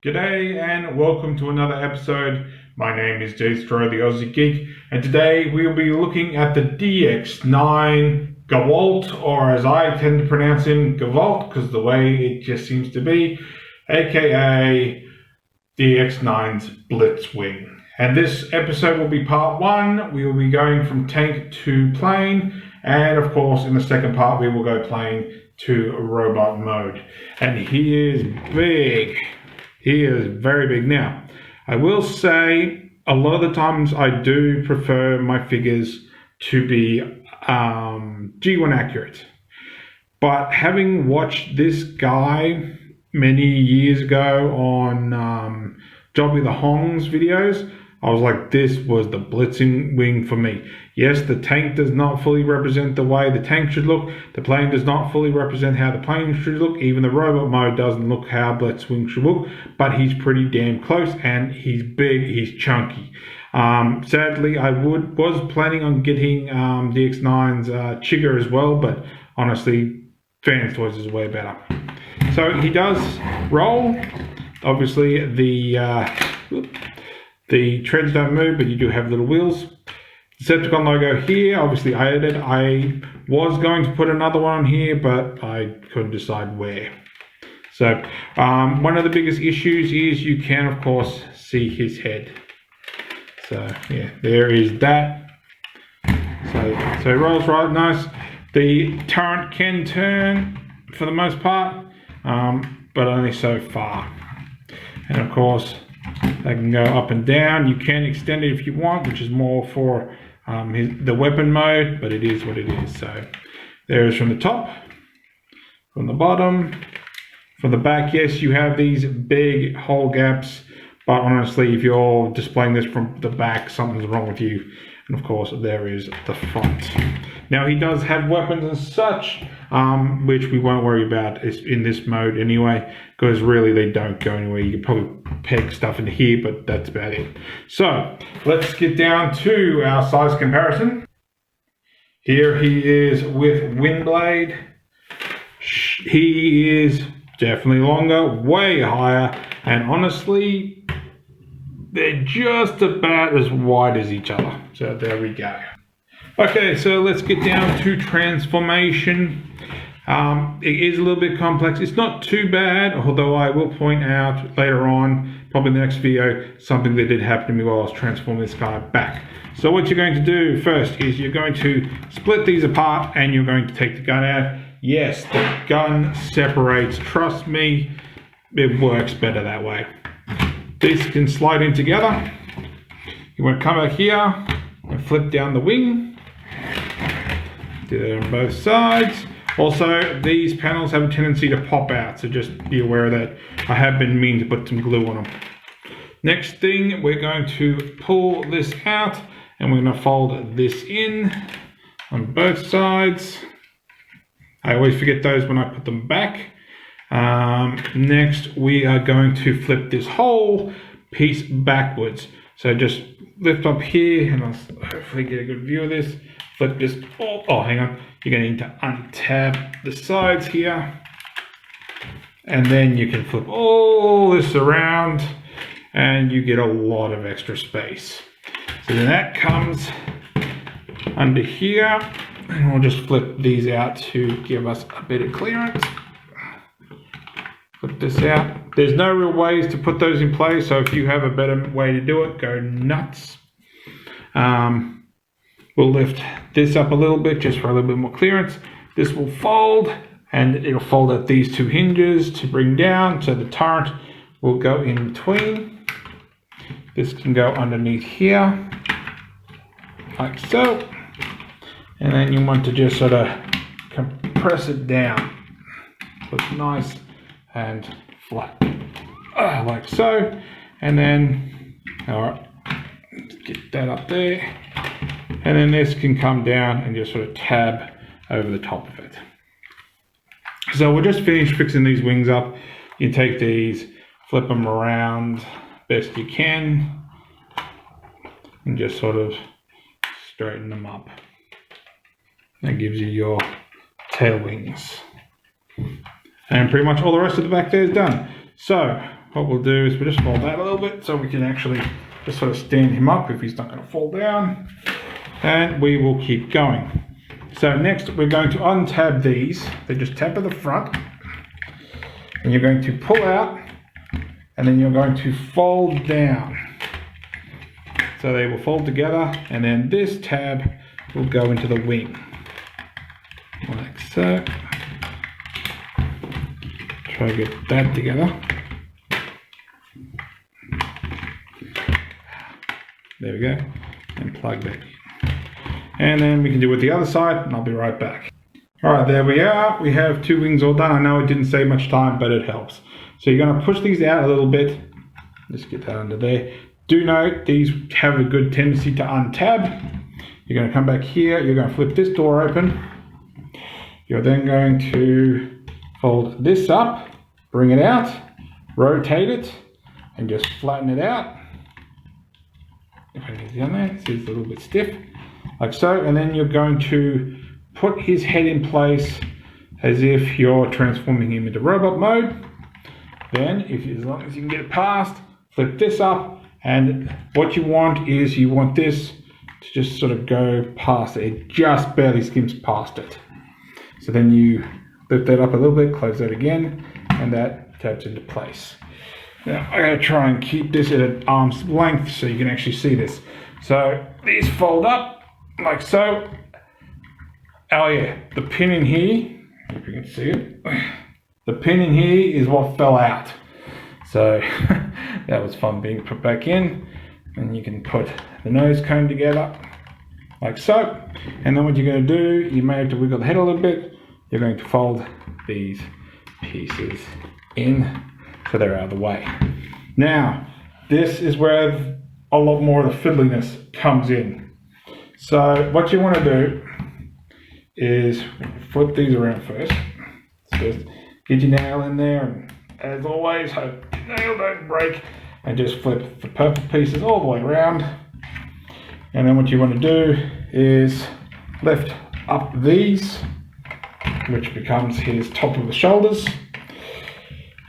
G'day and welcome to another episode. My name is Daethstro, the Aussie Geek, and today we'll be looking at the DX9 Gewalt, or as I tend to pronounce him, Gewalt, because the way it just seems to be, aka DX9's Blitzwing. And this episode will be part one. We will be going from tank to plane, and of course in the second part we will go plane to robot mode. And he is big. He is very big. Now, I will say a lot of the times I do prefer my figures to be G1 accurate. But having watched this guy many years ago on Jobby the Hong's videos, I was like, this was the Blitzwing for me. Yes, the tank does not fully represent the way the tank should look. The plane does not fully represent how the plane should look. Even the robot mode doesn't look how Blitzwing should look. But he's pretty damn close, and he's big, he's chunky. Sadly, I was planning on getting DX9's Chigger as well, but honestly, Fans Toys is way better. So he does roll. Obviously, the treads don't move, but you do have little wheels. Decepticon logo here, obviously I added. I was going to put another one on here, but I couldn't decide where. So one of the biggest issues is you can, of course, see his head. So yeah, there is that. So he rolls right nice. The turret can turn for the most part, but only so far. And of course, they can go up and down. You can extend it if you want, which is more for the weapon mode, but it is what it is. So there is from the top, from the bottom, from the back. Yes, you have these big hole gaps, but honestly, if you're displaying this from the back, something's wrong with you. And of course, there is the front. Now, he does have weapons and such, which we won't worry about in this mode anyway, because really they don't go anywhere. You could probably peg stuff into here, but that's about it. So, let's get down to our size comparison. Here he is with Windblade. He is definitely longer, way higher, and honestly, they're just about as wide as each other. So there we go. Okay, so let's get down to transformation. It is a little bit complex. It's not too bad, although I will point out later on, probably in the next video, something that did happen to me while I was transforming this guy back. So what you're going to do first is you're going to split these apart and you're going to take the gun out. Yes, the gun separates. Trust me, it works better that way. These can slide in together. You want to come back here and flip down the wing. Do that on both sides. Also, these panels have a tendency to pop out, so just be aware of that. I have been meaning to put some glue on them. Next thing, we're going to pull this out and we're going to fold this in on both sides. I always forget those when I put them back. Next, we are going to flip this whole piece backwards. So just lift up here, and I'll hopefully get a good view of this. Flip this, oh hang on. You're going to need to untab the sides here. And then you can flip all this around, and you get a lot of extra space. So then that comes under here, and we'll just flip these out to give us a bit of clearance. Put this out. There's no real ways to put those in place, so if you have a better way to do it, go nuts. We'll lift this up a little bit just for a little bit more clearance. This will fold, and it'll fold at these two hinges to bring down, so the turret will go in between. This can go underneath here, like so. And then you want to just sort of compress it down. Look nice and flat, like so. And then, all right, let's get that up there. And then this can come down and just sort of tab over the top of it. So we're just finished fixing these wings up. You take these, flip them around best you can, and just sort of straighten them up. That gives you your tail wings. And pretty much all the rest of the back there is done. So what we'll do is we'll just fold that a little bit so we can actually just sort of stand him up if he's not going to fall down. And we will keep going. So next we're going to untab these. They just tap at the front. And you're going to pull out, and then you're going to fold down. So they will fold together, and then this tab will go into the wing. Like so. Try to get that together. There we go. And plug that in. And then we can do it with the other side, and I'll be right back. Alright, there we are. We have 2 wings all done. I know it didn't save much time, but it helps. So you're going to push these out a little bit. Just get that under there. Do note, these have a good tendency to untab. You're going to come back here. You're going to flip this door open. You're then going to fold this up, bring it out, rotate it, and just flatten it out. If I get down there, see it's a little bit stiff, like so. And then you're going to put his head in place as if you're transforming him into robot mode. Then, as long as you can get it past, flip this up, and what you want is you want this to just sort of go past it. It just barely skims past it. So then you lift that up a little bit, close that again, and that taps into place. Now I'm going to try and keep this at an arm's length so you can actually see this. So these fold up like so. Oh yeah, the pin in here, if you can see it, the pin in here is what fell out. So that was fun being put back in. And you can put the nose cone together like so. And then what you're going to do, you may have to wiggle the head a little bit. You're going to fold these pieces in so they're out of the way. Now, this is where a lot more of the fiddliness comes in. So what you want to do is flip these around first. So just get your nail in there, and as always, hope your nail don't break, and just flip the purple pieces all the way around. And then what you want to do is lift up these, which becomes his top of the shoulders.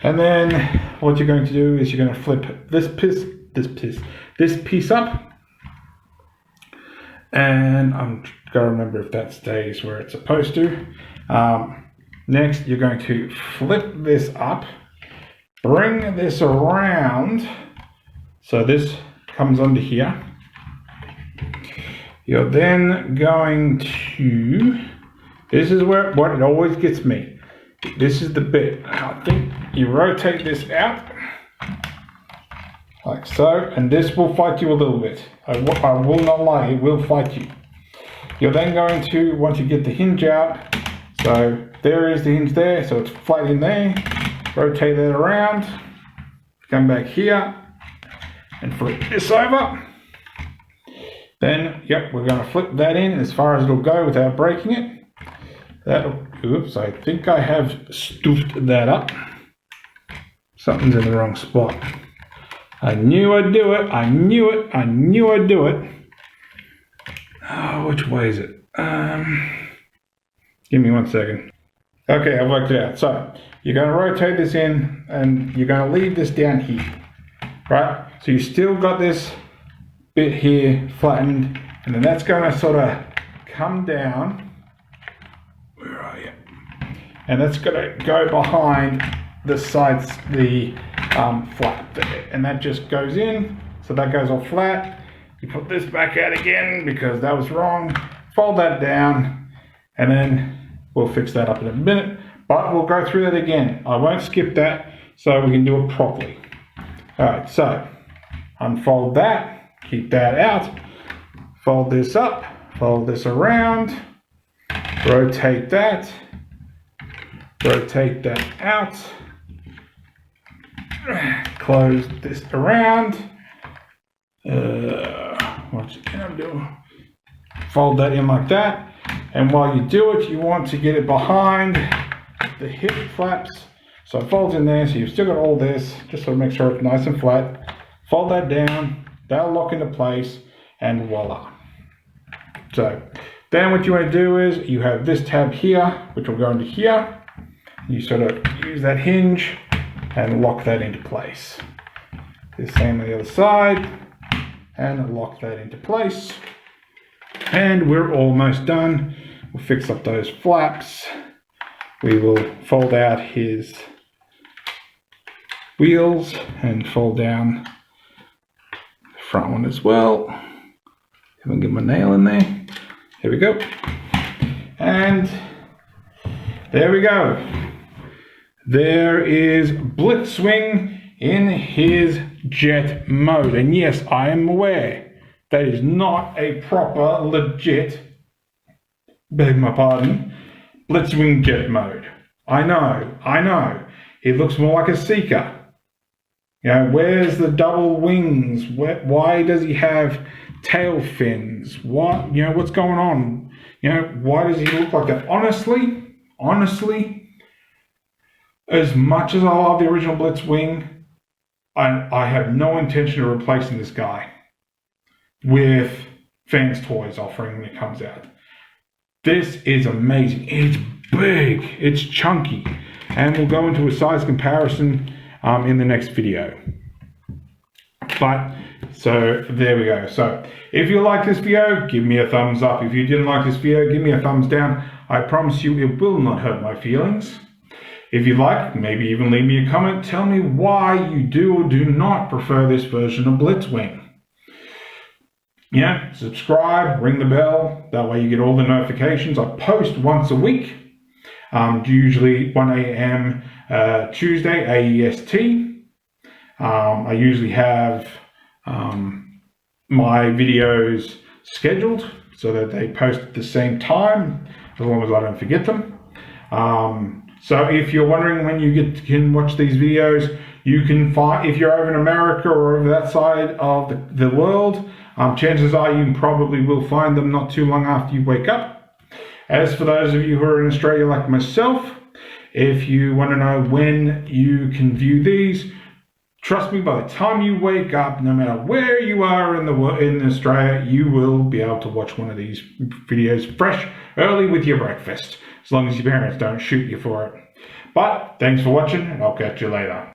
And then what you're going to do is you're going to flip this piece up. And I'm going to remember if that stays where it's supposed to. Next, you're going to flip this up, bring this around, so this comes under here. You're then going to, this is where what it always gets me. This is the bit. I think you rotate this out like so, and this will fight you a little bit. I will not lie, it will fight you. You're then going to want to get the hinge out. So there is the hinge there, so it's flat in there. Rotate that around, come back here and flip this over. Then, yep, we're going to flip that in as far as it'll go without breaking it. Oops, I think I have stoofed that up. Something's in the wrong spot. I knew I'd do it. I knew it. I knew I'd do it. Oh, which way is it? Give me 1 second. Okay, I've worked it out. So you're going to rotate this in, and you're going to leave this down here, right? So you still got this bit here flattened, and then that's going to sort of come down. Where are you? And that's going to go behind the sides, the flap there, and that just goes in. So that goes all flat. You put this back out again because that was wrong. Fold that down, and then we'll fix that up in a minute. But we'll go through that again. I won't skip that, so we can do it properly. All right, so unfold that, keep that out, fold this up, fold this around, rotate that out, close this around. What you can do, fold that in like that, and while you do it, you want to get it behind the hip flaps, so it folds in there. So you've still got all this, just so make sure it's nice and flat. Fold that down, that'll lock into place, and voila. So then what you want to do is you have this tab here, which will go into here. You sort of use that hinge, and lock that into place. The same on the other side, and lock that into place. And we're almost done. We'll fix up those flaps. We will fold out his wheels and fold down the front one as well. If I can get my nail in there. There we go. And there we go. There is Blitzwing in his jet mode. And yes, I am aware that is not a proper, legit, beg my pardon, Blitzwing jet mode. I know. It looks more like a Seeker. You know, where's the double wings? Why does he have tail fins? What, you know, what's going on? You know, why does he look like that? Honestly, as much as I love the original Blitzwing, I have no intention of replacing this guy with Fans Toys offering when it comes out. This is amazing. It's big, it's chunky, and we'll go into a size comparison in the next video. But, so there we go. So if you like this video, give me a thumbs up. If you didn't like this video, give me a thumbs down. I promise you it will not hurt my feelings. If you like, maybe even leave me a comment. Tell me why you do or do not prefer this version of Blitzwing. Yeah, subscribe, ring the bell. That way you get all the notifications. I post once a week, usually 1 a.m. Tuesday, AEST. I usually have my videos scheduled so that they post at the same time, as long as I don't forget them. So if you're wondering when you can watch these videos, you can find, if you're over in America or over that side of the world, chances are you probably will find them not too long after you wake up. As for those of you who are in Australia like myself, if you want to know when you can view these, trust me, by the time you wake up, no matter where you are in Australia, you will be able to watch one of these videos fresh, early with your breakfast, as long as your parents don't shoot you for it. But thanks for watching, and I'll catch you later.